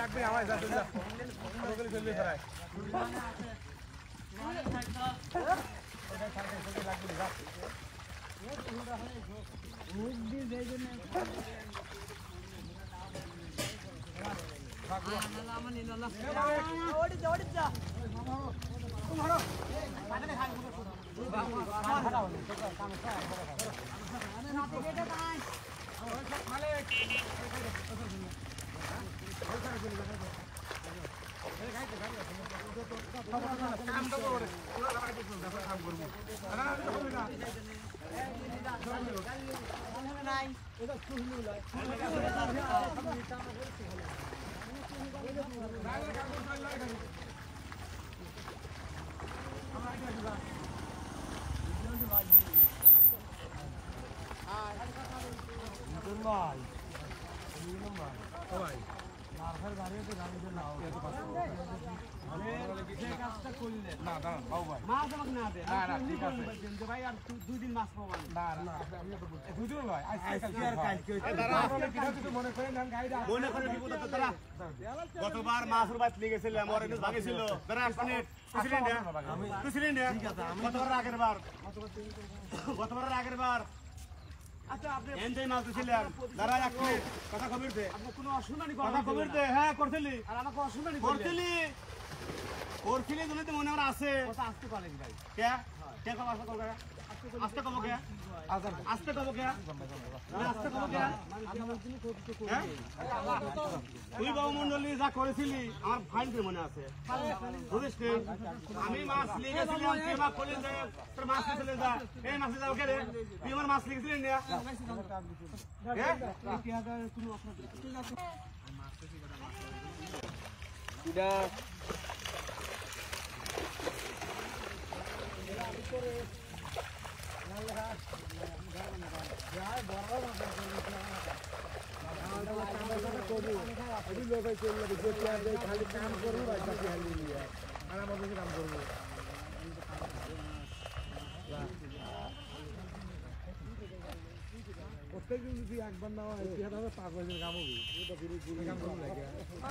লাগবে আমার গতবার মাছের বাদ লেগেছিলাম ভাগেছিল গতবারের আগের বার আচ্ছা আপনি এনজয় মাছ দিছিলেন দাঁড়া এক মিনিট কথা খবর দে আপনি কোনো অসুবিধা নেই কথা খবর দে হ্যাঁ করছিলি আর আমাকে অসুবিধা নেই করছিলি জন্য তো মনে আমার আছে কথা আসতে পারেন ভাই কে কে কম আসতে কম আস্তে কম কে আস্তে কম কে আস্তে কম কে তুই বাবু মন্ডলী যা করেছিলি আমার ফাইন মনে আছে বুঝিস আমি মাছ নিয়ে গেছিলাম তুই মাছ করলেন যে তোর মাছ নিয়েছিলেন যা এই মাছ যাও কে রে তুই আমার মাছ লিখেছিলেন না প্রত্যেকদিন যদি একবার না হয় 5 বছর কাম হবে কাম করবো লাগে না